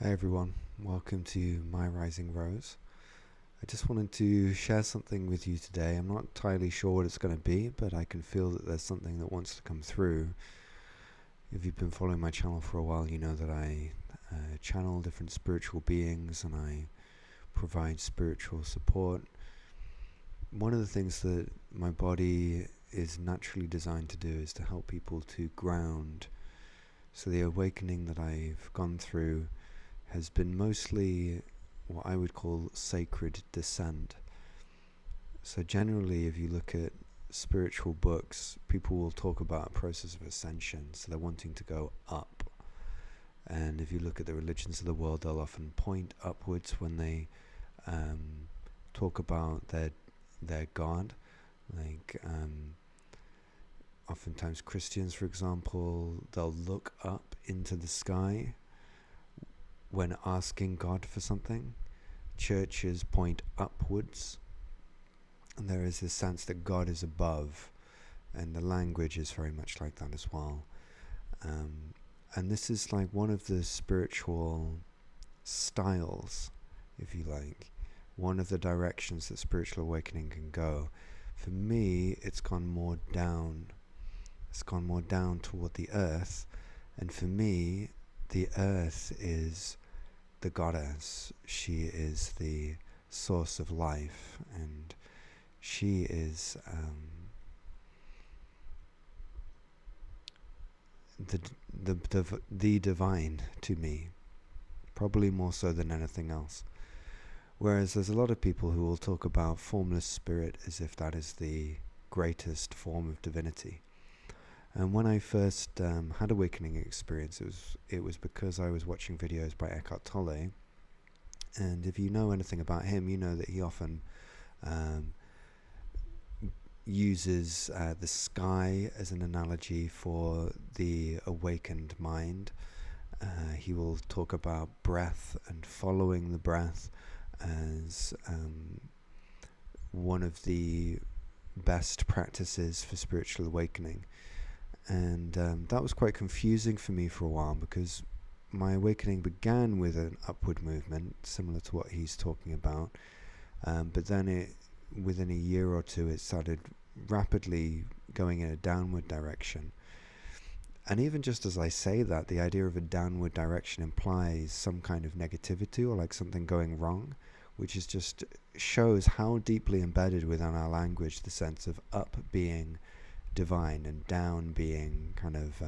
Hey everyone, welcome to My Rising Rose. I just wanted to share something with you today. I'm not entirely sure what it's going to be, but I can feel that there's something that wants to come through. If you've been following my channel for a while, you know that I channel different spiritual beings and I provide spiritual support. One of the things that my body is naturally designed to do is to help people to ground. So the awakening that I've gone through has been mostly what I would call sacred descent. So generally, if you look at spiritual books, people will talk about a process of ascension, so they're wanting to go up. And if you look at the religions of the world, they'll often point upwards when they talk about their God. Oftentimes Christians, for example, they'll look up into the sky when asking God for something. Churches point upwards, and there is this sense that God is above, and the language is very much like that as well. And this is like one of the spiritual styles, if you like, one of the directions that spiritual awakening can go. For me, it's gone more down. It's gone more down toward the earth, and for me, the earth is the goddess. She is the source of life, and she is the divine to me, probably more so than anything else. Whereas there's a lot of people who will talk about formless spirit as if that is the greatest form of divinity. And when I first had awakening experience, it was because I was watching videos by Eckhart Tolle. And if you know anything about him, you know that he often uses the sky as an analogy for the awakened mind. He will talk about breath and following the breath as one of the best practices for spiritual awakening. And that was quite confusing for me for a while, because my awakening began with an upward movement, similar to what he's talking about. But then within a year or two, it started rapidly going in a downward direction. And even just as I say that, the idea of a downward direction implies some kind of negativity or like something going wrong, which is just shows how deeply embedded within our language the sense of up being divine and down being kind of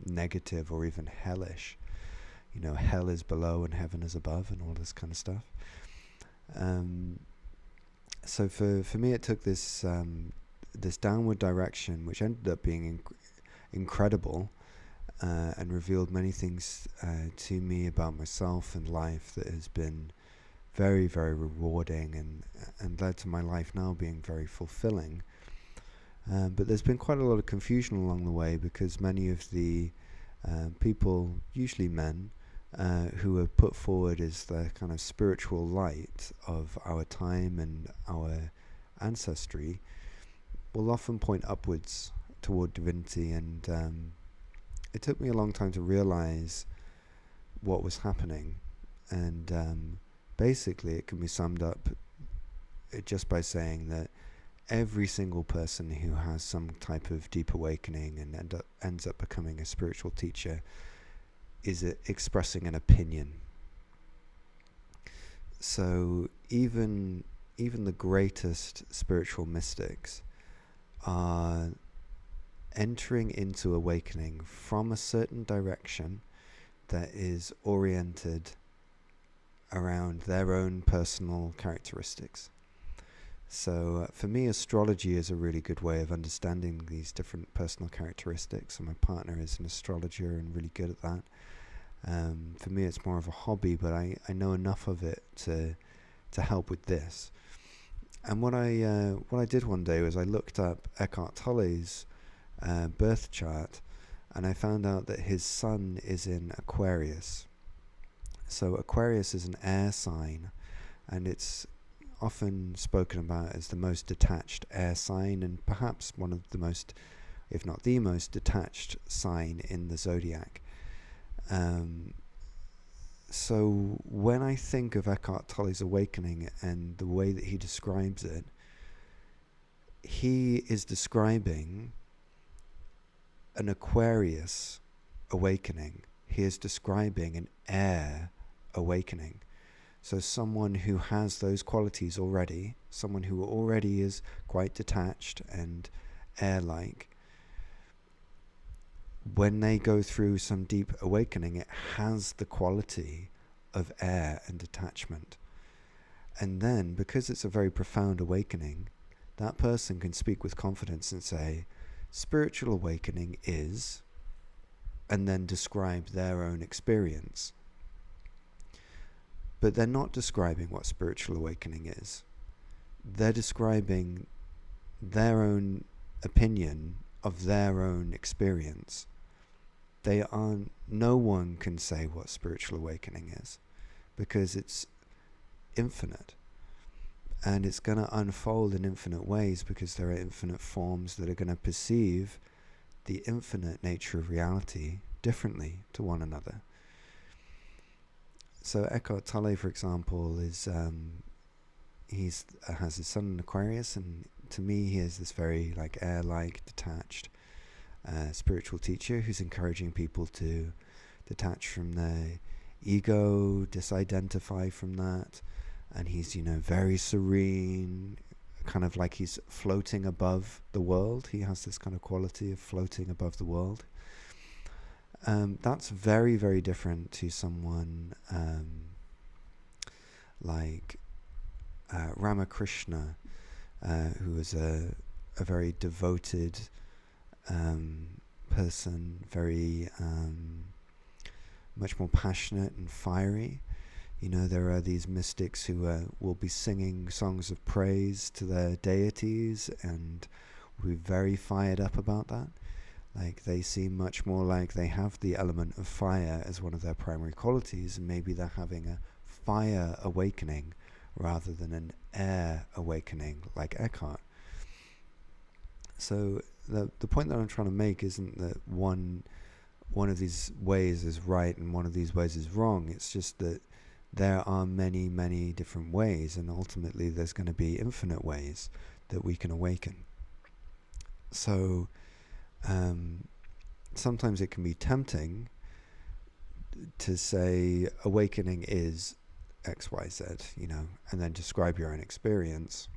negative or even hellish. You know, hell is below and heaven is above and all this kind of stuff. So for me, it took this this downward direction, which ended up being incredible and revealed many things to me about myself and life that has been very, very rewarding and led to my life now being very fulfilling. But there's been quite a lot of confusion along the way, because many of the people, usually men, who are put forward as the kind of spiritual light of our time and our ancestry, will often point upwards toward divinity. And it took me a long time to realize what was happening. And basically it can be summed up just by saying that every single person who has some type of deep awakening and ends up becoming a spiritual teacher is expressing an opinion. So even the greatest spiritual mystics are entering into awakening from a certain direction that is oriented around their own personal characteristics. So for me, astrology is a really good way of understanding these different personal characteristics, and my partner is an astrologer and really good at that. For me, it's more of a hobby, but I know enough of it to help with this. And what I did one day was I looked up Eckhart Tolle's birth chart, and I found out that his sun is in Aquarius. So Aquarius is an air sign, and it's often spoken about as the most detached air sign, and perhaps one of the most, if not the most detached sign in the zodiac. So when I think of Eckhart Tolle's awakening and the way that he describes it, he is describing an Aquarius awakening. He is describing an air awakening. So someone who has those qualities already, someone who already is quite detached and air-like, when they go through some deep awakening, it has the quality of air and detachment. And then, because it's a very profound awakening, that person can speak with confidence and say, spiritual awakening is, and then describe their own experience. But they're not describing what spiritual awakening is. They're describing their own opinion of their own experience. No one can say what spiritual awakening is, because it's infinite. And it's going to unfold in infinite ways, because there are infinite forms that are going to perceive the infinite nature of reality differently to one another. So Eckhart Tolle, for example, is has his sun in Aquarius, and to me he is this very air-like, detached spiritual teacher who's encouraging people to detach from their ego, disidentify from that, and he's very serene, kind of like he's floating above the world. He has this kind of quality of floating above the world. That's very, very different to someone like Ramakrishna, who was a very devoted person, very much more passionate and fiery. There are these mystics who will be singing songs of praise to their deities and will be very fired up about that. They seem much more like they have the element of fire as one of their primary qualities, and maybe they're having a fire awakening rather than an air awakening like Eckhart. So the point that I'm trying to make isn't that one of these ways is right and one of these ways is wrong. It's just that there are many, many different ways, and ultimately there's going to be infinite ways that we can awaken. So sometimes it can be tempting to say awakening is X, Y, Z, and then describe your own experience.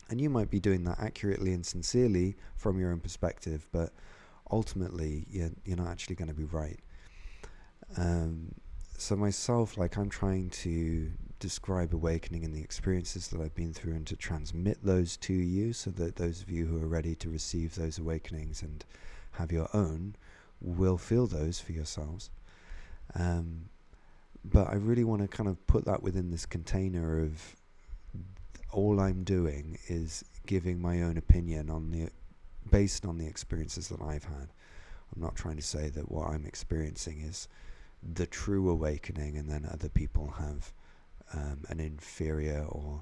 And you might be doing that accurately and sincerely from your own perspective, but ultimately you're not actually going to be right. So myself, I'm trying to describe awakening and the experiences that I've been through, and to transmit those to you, so that those of you who are ready to receive those awakenings and have your own will feel those for yourselves. But I really want to kind of put that within this container of all I'm doing is giving my own opinion based on the experiences that I've had. I'm not trying to say that what I'm experiencing is the true awakening, and then other people have an inferior or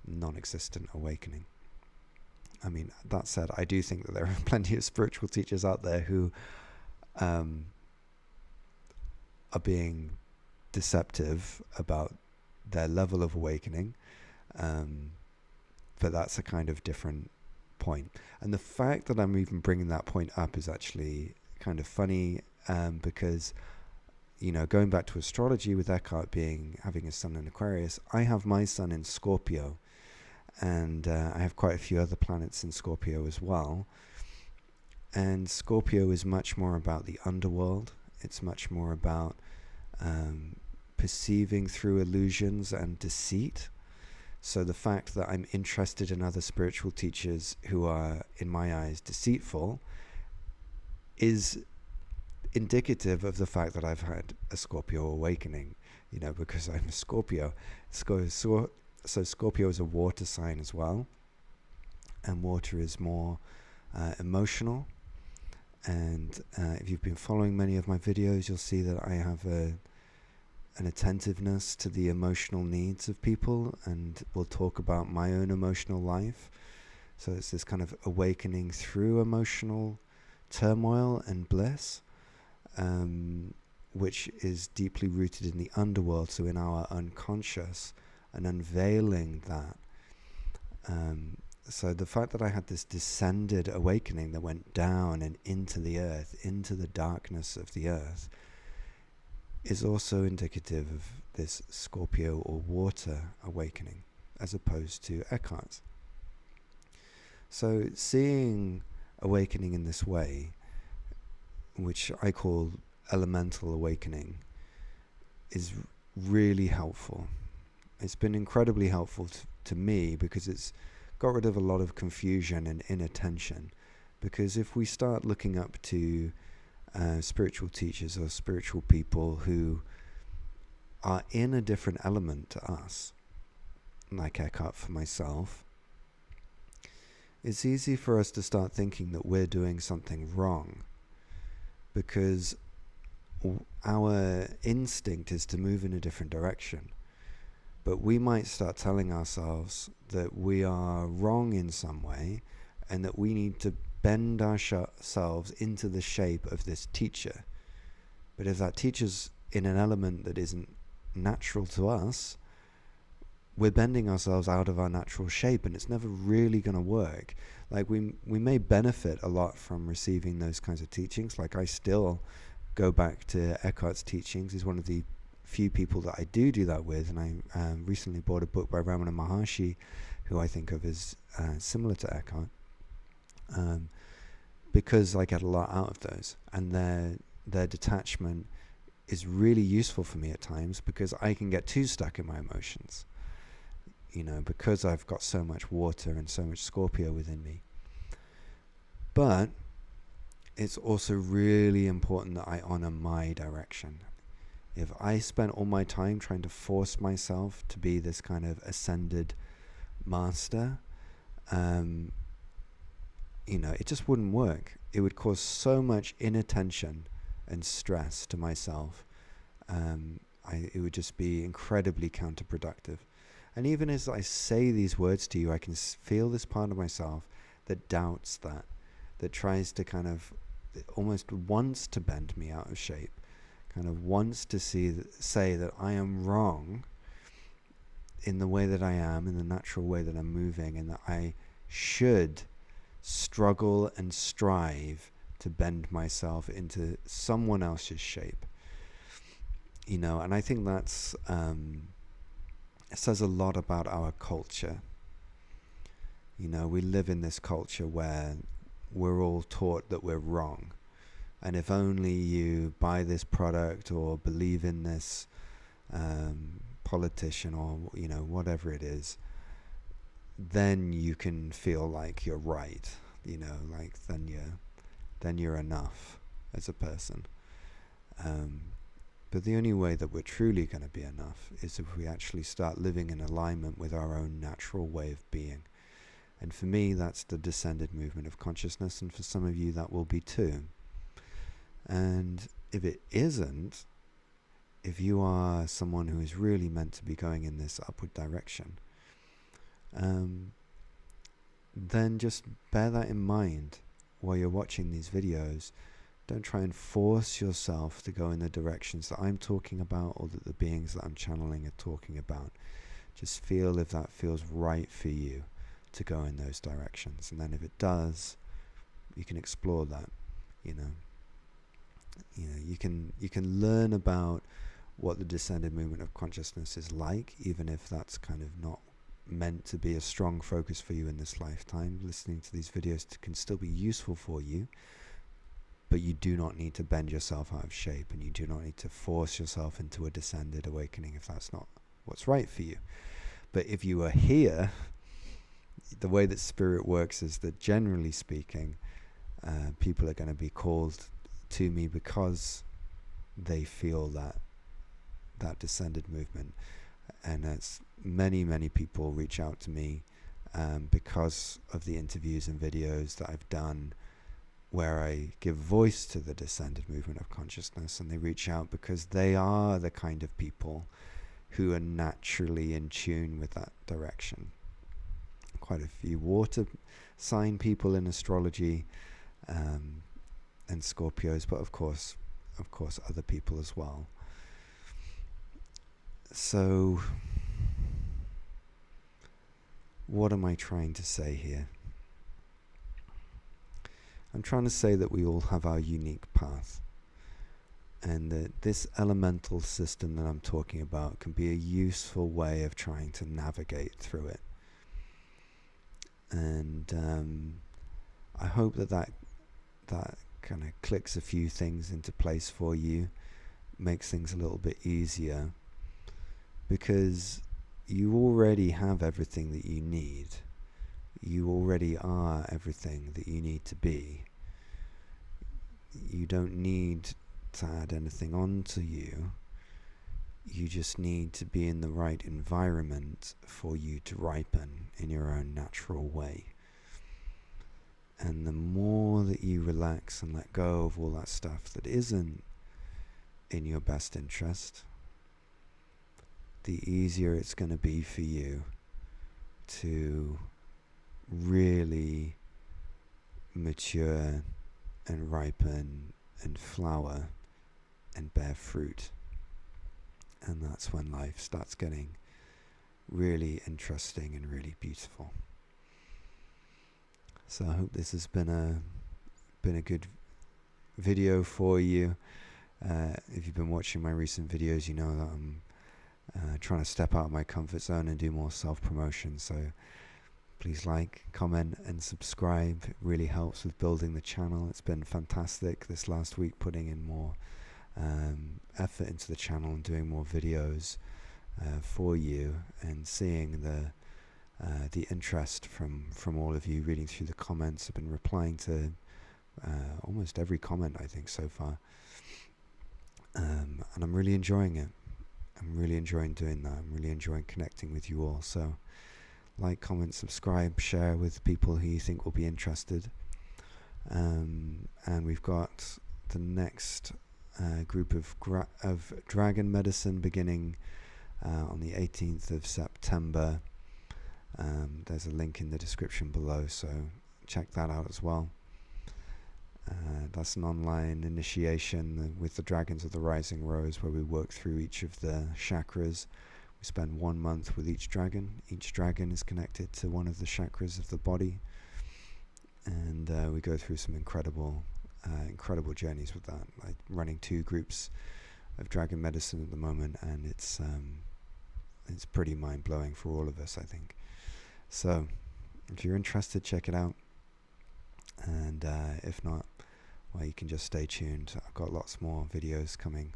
non-existent awakening. I mean, that said, I do think that there are plenty of spiritual teachers out there who are being deceptive about their level of awakening, but that's a kind of different point. And the fact that I'm even bringing that point up is actually kind of funny, because going back to astrology, with Eckhart having his sun in Aquarius, I have my sun in Scorpio, and I have quite a few other planets in Scorpio as well. And Scorpio is much more about the underworld. It's much more about perceiving through illusions and deceit. So the fact that I'm interested in other spiritual teachers who are, in my eyes, deceitful is indicative of the fact that I've had a Scorpio awakening, because I'm a Scorpio. So Scorpio is a water sign as well, and water is more emotional. And if you've been following many of my videos, you'll see that I have an attentiveness to the emotional needs of people, and we'll talk about my own emotional life. So it's this kind of awakening through emotional turmoil and bliss, which is deeply rooted in the underworld, so in our unconscious, and unveiling that. So the fact that I had this descended awakening that went down and into the earth, into the darkness of the earth, is also indicative of this Scorpio or water awakening, as opposed to Eckhart's. So seeing awakening in this way, which I call elemental awakening, is really helpful. It's been incredibly helpful to me, because it's got rid of a lot of confusion and inattention. Because if we start looking up to spiritual teachers or spiritual people who are in a different element to us, like Eckhart for myself, it's easy for us to start thinking that we're doing something wrong, because our instinct is to move in a different direction. But we might start telling ourselves that we are wrong in some way, and that we need to bend ourselves into the shape of this teacher. But if that teacher's in an element that isn't natural to us, we're bending ourselves out of our natural shape, and it's never really going to work. Like we may benefit a lot from receiving those kinds of teachings. Like I still go back to Eckhart's teachings. He's one of the few people that I do that with, and I recently bought a book by Ramana Maharshi, who I think of as similar to Eckhart, because I get a lot out of those, and their detachment is really useful for me at times, because I can get too stuck in my emotions, because I've got so much water and so much Scorpio within me. But it's also really important that I honor my direction. If I spent all my time trying to force myself to be this kind of ascended master, it just wouldn't work. It would cause so much inattention and stress to myself. It would just be incredibly counterproductive. And even as I say these words to you, I can feel this part of myself that doubts that tries to kind of almost wants to bend me out of shape, kind of wants to say that I am wrong in the way that I am, in the natural way that I'm moving, and that I should struggle and strive to bend myself into someone else's shape. And I think that's it says a lot about our culture. We live in this culture where we're all taught that we're wrong. And if only you buy this product or believe in this politician or, whatever it is, then you can feel like you're right, then you're enough as a person. But the only way that we're truly going to be enough is if we actually start living in alignment with our own natural way of being. And for me, that's the descended movement of consciousness, and for some of you that will be too. And if it isn't, if you are someone who is really meant to be going in this upward direction, then just bear that in mind while you're watching these videos. Don't try and force yourself to go in the directions that I'm talking about or that the beings that I'm channeling are talking about. Just feel if that feels right for you to go in those directions. And then if it does, you can explore that. You can learn about what the descended movement of consciousness is like, even if that's kind of not meant to be a strong focus for you in this lifetime. Listening to these videos can still be useful for you, but you do not need to bend yourself out of shape, and you do not need to force yourself into a descended awakening if that's not what's right for you. But if you are here, the way that spirit works is that, generally speaking, people are going to be called to me because they feel that descended movement. And as many people reach out to me because of the interviews and videos that I've done where I give voice to the descended movement of consciousness, and they reach out because they are the kind of people who are naturally in tune with that direction. Quite a few water sign people in astrology and Scorpios, but of course of course, other people as well. So, what am I trying to say here? I'm trying to say that we all have our unique path, and that this elemental system that I'm talking about can be a useful way of trying to navigate through it. And I hope that kind of clicks a few things into place for you, makes things a little bit easier, because you already have everything that you need. You already are everything that you need to be. You don't need to add anything on to you. You just need to be in the right environment for you to ripen in your own natural way. And the more that you relax and let go of all that stuff that isn't in your best interest, the easier it's going to be for you to really mature and ripen and flower and bear fruit. And that's when life starts getting really interesting and really beautiful. So I hope this has been a good video for you. If you've been watching my recent videos, you know that I'm trying to step out of my comfort zone and do more self-promotion. So please like, comment, and subscribe. It really helps with building the channel. It's been fantastic this last week, putting in more effort into the channel and doing more videos for you, and seeing the interest from all of you, reading through the comments. I've been replying to almost every comment, I think, so far, and I'm really enjoying it. I'm really enjoying doing that. I'm really enjoying connecting with you all. So like, comment, subscribe, share with people who you think will be interested. And we've got the next group of dragon medicine beginning on the 18th of September. There's a link in the description below, so check that out as well. That's an online initiation with the Dragons of the Rising Rose, where we work through each of the chakras. We spend 1 month with each dragon. Each dragon is connected to one of the chakras of the body, and we go through some incredible journeys with that. Like running 2 groups of dragon medicine at the moment, and it's pretty mind-blowing for all of us, I think. So if you're interested, check it out, and if not, well, you can just stay tuned. I've got lots more videos coming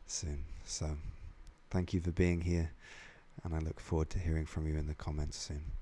soon. So thank you for being here, and I look forward to hearing from you in the comments soon.